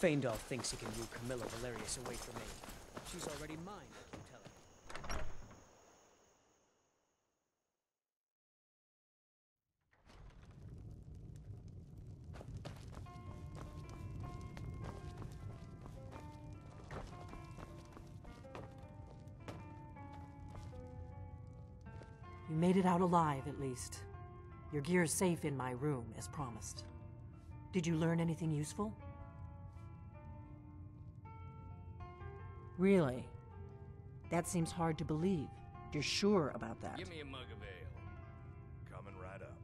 Feindal thinks he can woo Camilla Valerius away from me. She's already mine, I keep telling him. You made it out alive, at least. Your gear's safe in my room, as promised. Did you learn anything useful? Really? That seems hard to believe. You're sure about that? Give me a mug of ale. Coming right up.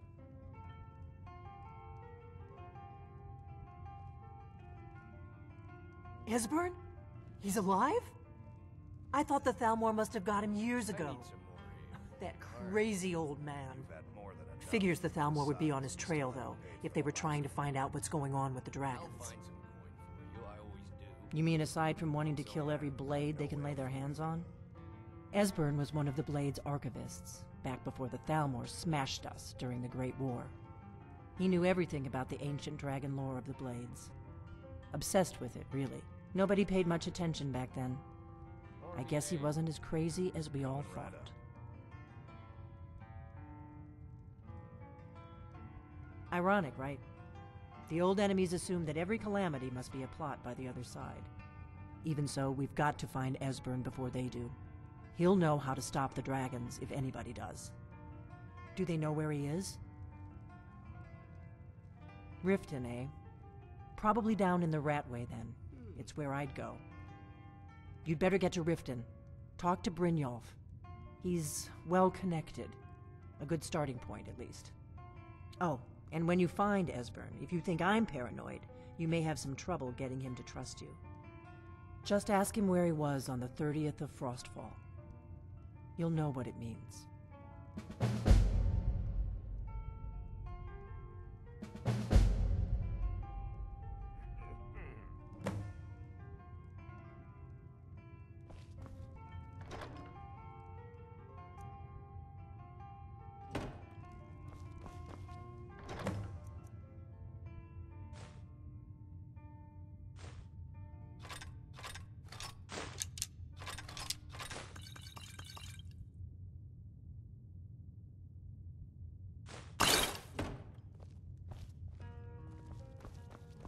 Esbern? He's alive? I thought the Thalmor must have got him years ago. I need some more ale. That crazy old man. You've had more than enough. Figures the Thalmor would be on his trail, though, if they were trying to find out what's going on with the I'll dragons. find some coin for you, I always do. You mean aside from wanting to kill every blade they can lay their hands on? Esbern was one of the Blade's archivists, back before the Thalmor smashed us during the Great War. He knew everything about the ancient dragon lore of the Blades. Obsessed with it, really. Nobody paid much attention back then. I guess he wasn't as crazy as we all thought. Ironic, right? The old enemies assume that every calamity must be a plot by the other side. Even so, we've got to find Esbern before they do. He'll know how to stop the dragons, if anybody does. Do they know where he is? Riften, eh? Probably down in the Ratway, then. It's where I'd go. You'd better get to Riften. Talk to Brynjolf. He's well-connected. A good starting point, at least. Oh, and when you find Esbern, if you think I'm paranoid, you may have some trouble getting him to trust you. Just ask him where he was on the 30th of Frostfall. You'll know what it means.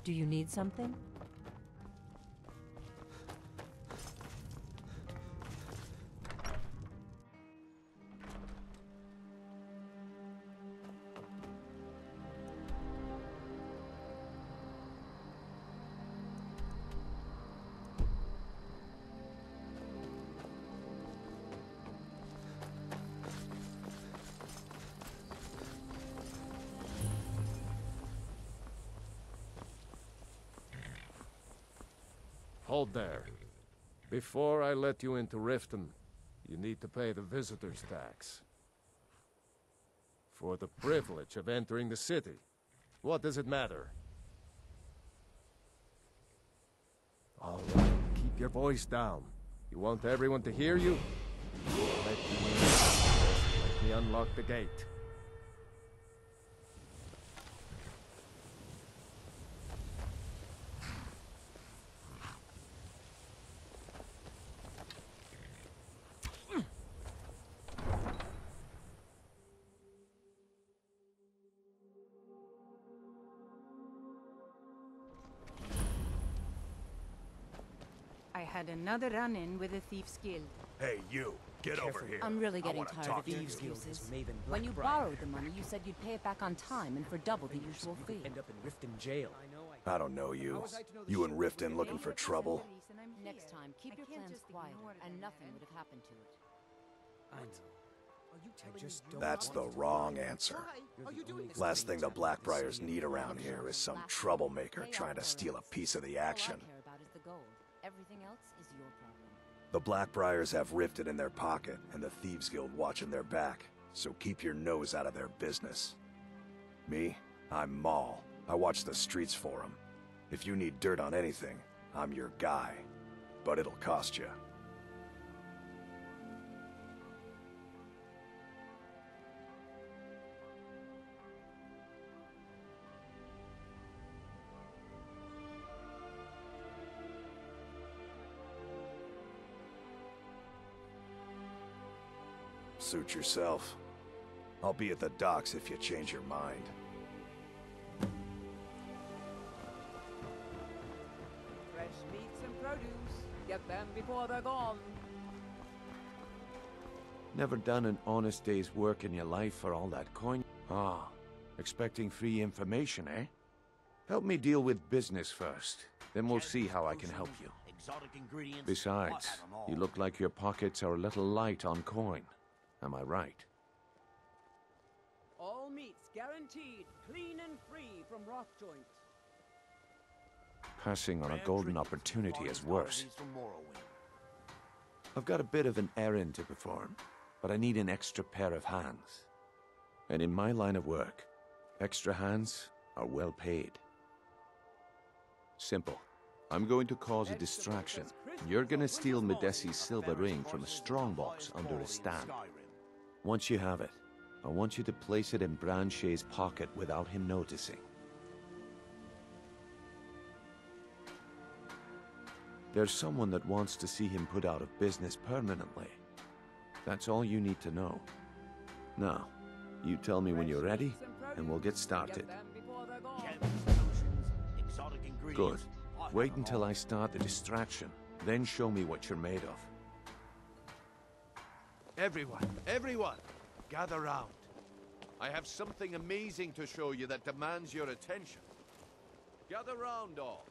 Do you need something? Hold there. Before I let you into Riften, you need to pay the visitor's tax. For the privilege of entering the city. What does it matter? All right, keep your voice down. You want everyone to hear you? Let me unlock the gate. I had another run-in with the Thieves Guild. Hey, you! Get over here. I'm really I getting wanna tired talk of to your you. excuses. Maven When you Blackbriar. borrowed the money, you said you'd pay it back on time and for double the usual fee. End up in Riften jail. I don't know you. You and Riften looking for trouble? Next time, keep your plans quieter, and nothing would have happened to it. I know. I just don't That's the want to. wrong answer. Last thing the Blackbriars need around here is some troublemaker trying to steal a piece of the action. All I care about is the gold. Everything else is your problem. The Blackbriars have Riften in their pocket, and the Thieves Guild watching their back, so keep your nose out of their business. Me? I'm Maul. I watch the streets for them. If you need dirt on anything, I'm your guy. But it'll cost you. Suit yourself. I'll be at the docks if you change your mind. Fresh meats and produce. Get them before they're gone. Never done an honest day's work in your life for all that coin? Ah, expecting free information, eh? Help me deal with business first. Then we'll see how I can help you. Besides, you look like your pockets are a little light on coin. Am I right? All meats guaranteed, clean and free from rock joint. Passing on a golden opportunity is worse. I've got a bit of an errand to perform, but I need an extra pair of hands. And in my line of work, extra hands are well paid. Simple. I'm going to cause a distraction. You're gonna steal Medesi's silver ring from a strongbox under a stand. Once you have it, I want you to place it in Branche's pocket without him noticing. There's someone that wants to see him put out of business permanently. That's all you need to know. Now, you tell me when you're ready, and we'll get started. Good. Wait until I start the distraction, then show me what you're made of. Everyone, gather round. I have something amazing to show you that demands your attention. Gather round, all.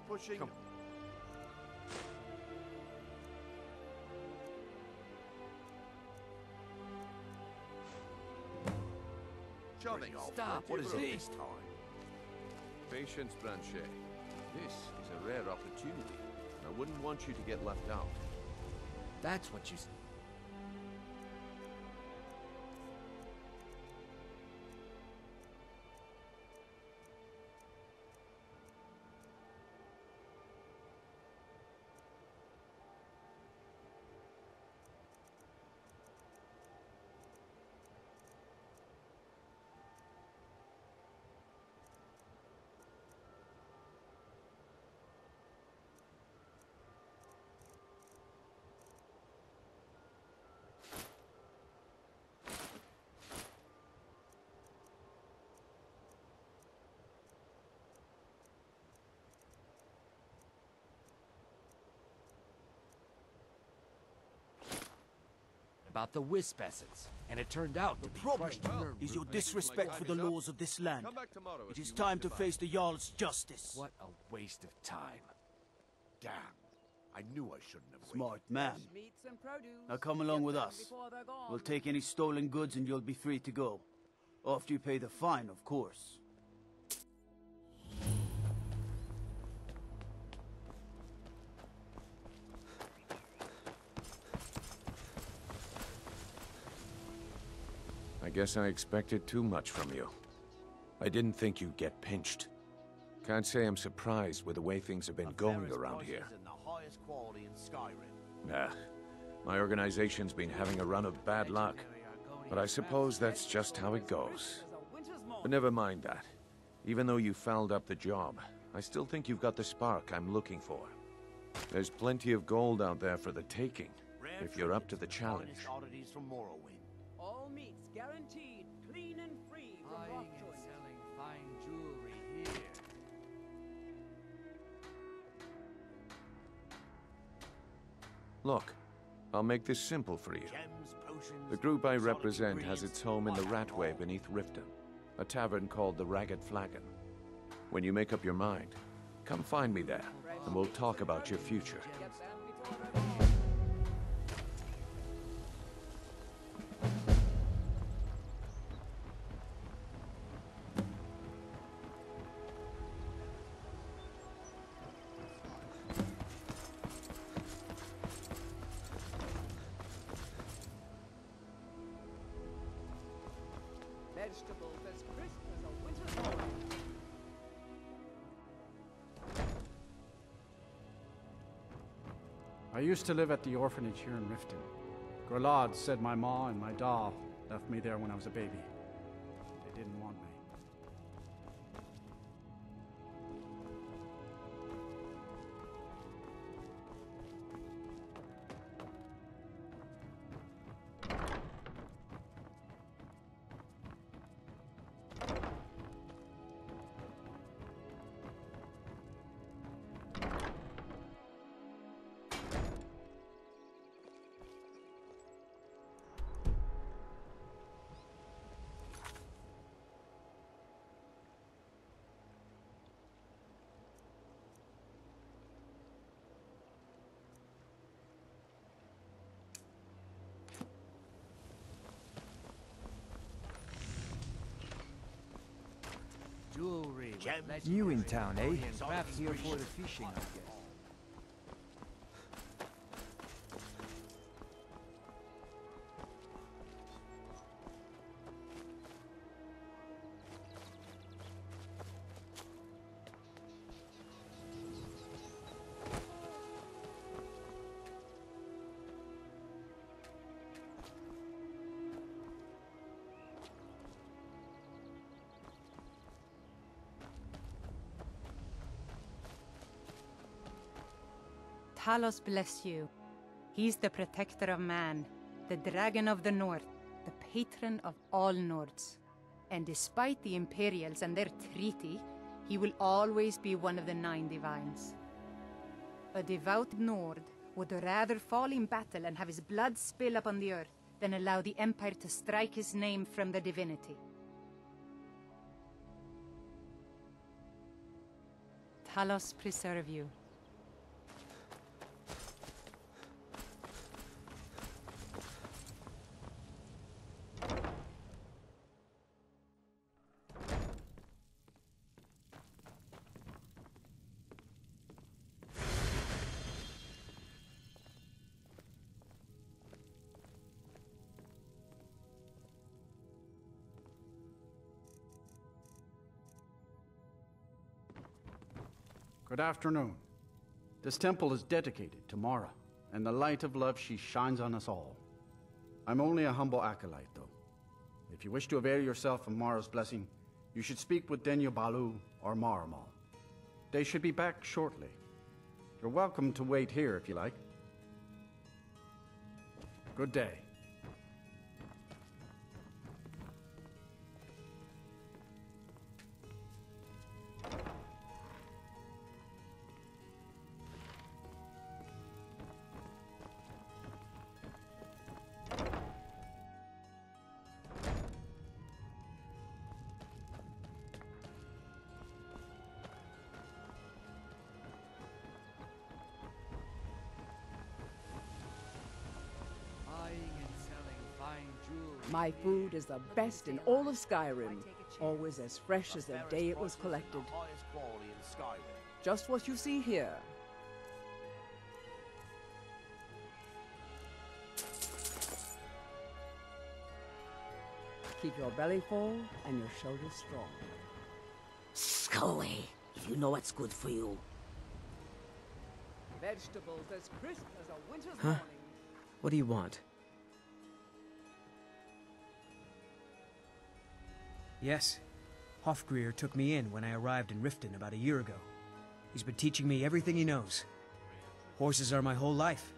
Pushing. Come. Shoving. Stop. What is this time? Patience, Branche. This is a rare opportunity. I wouldn't want you to get left out. That's what you... About the wisp essence, and it turned out to be problem crushed. is your disrespect for the laws of this land. It is time to face the Jarl's justice. What a waste of time. Damn. I knew I shouldn't have waited. Smart man. Meats and produce. Now come along Get with them us. before they're gone. We'll take any stolen goods and you'll be free to go. After you pay the fine, of course. I guess I expected too much from you. I didn't think you'd get pinched. Can't say I'm surprised with the way things have been going around here. Nah, my organization's been having a run of bad luck. But I suppose that's just how it goes. But never mind that. Even though you fouled up the job, I still think you've got the spark I'm looking for. There's plenty of gold out there for the taking, if you're up to the challenge. All meats guaranteed, clean and free from rock Buying and joint. selling fine jewelry here. Look, I'll make this simple for you. The group I represent has its home in the Ratway beneath Riften, a tavern called the Ragged Flagon. When you make up your mind, come find me there, and we'll talk about your future. Vegetables as crisp as a winter's morning. I used to live at the orphanage here in Riften. Grelad said my ma and my da left me there when I was a baby. They didn't want me. Jewelry. You in town, eh? Here for the fishing, I guess. Talos bless you. He's the protector of man, the dragon of the north, the patron of all Nords. And despite the Imperials and their treaty, he will always be one of the 9 divines. A devout Nord would rather fall in battle and have his blood spill upon the earth than allow the Empire to strike his name from the divinity. Talos preserve you. Good afternoon. This temple is dedicated to Mara, and the light of love she shines on us all. I'm only a humble acolyte, though. If you wish to avail yourself of Mara's blessing, you should speak with Denya Balu or Maramal. They should be back shortly. You're welcome to wait here if you like. Good day. My food is the best in all of Skyrim. Always as fresh as the day it was collected. Just what you see here. Keep your belly full and your shoulders strong. Scully, you know what's good for you. Vegetables as crisp as a winter's Huh? morning. What do you want? Yes. Hofgrir took me in when I arrived in Riften about a year ago. He's been teaching me everything he knows. Horses are my whole life.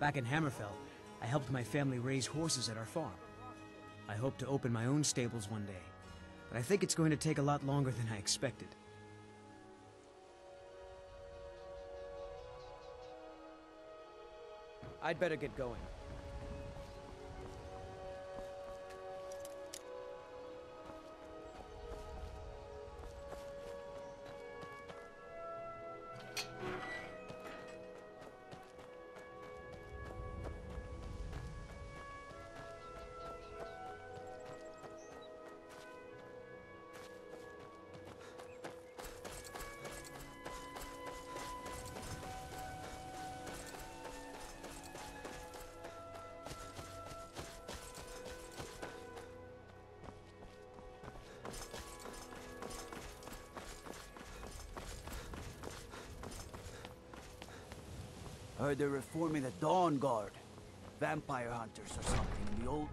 Back in Hammerfell, I helped my family raise horses at our farm. I hope to open my own stables one day, but I think it's going to take a lot longer than I expected. I'd better get going. Heard they're reforming the Dawn Guard. Vampire hunters or something in the old...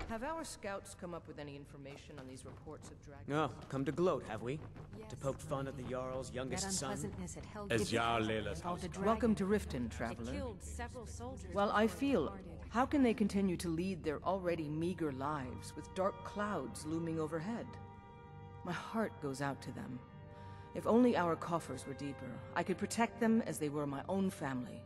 Have our scouts come up with any information on these reports of dragons? Oh, come to gloat, have we? To poke fun at the Jarl's youngest son? Welcome to Riften, traveler. Well, I feel, how can they continue to lead their already meager lives with dark clouds looming overhead? My heart goes out to them. If only our coffers were deeper, I could protect them as they were my own family.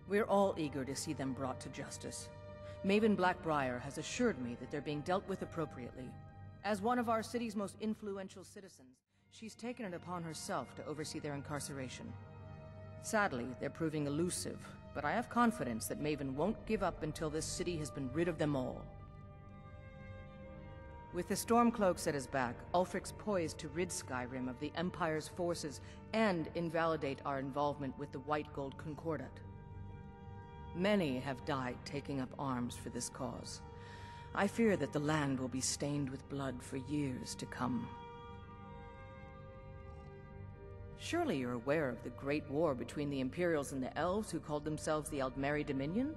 We're all eager to see them brought to justice. Maven Blackbriar has assured me that they're being dealt with appropriately. As one of our city's most influential citizens, she's taken it upon herself to oversee their incarceration. Sadly, they're proving elusive, but I have confidence that Maven won't give up until this city has been rid of them all. With the Stormcloaks at his back, Ulfric's poised to rid Skyrim of the Empire's forces and invalidate our involvement with the White Gold Concordat. Many have died taking up arms for this cause. I fear that the land will be stained with blood for years to come. Surely you're aware of the Great War between the Imperials and the Elves who called themselves the Aldmeri Dominion?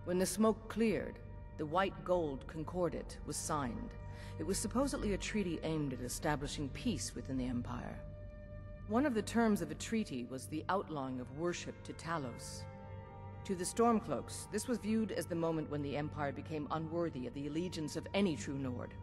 When the smoke cleared, the White Gold Concordat was signed. It was supposedly a treaty aimed at establishing peace within the Empire. One of the terms of a treaty was the outlawing of worship to Talos. To the Stormcloaks, this was viewed as the moment when the Empire became unworthy of the allegiance of any true Nord.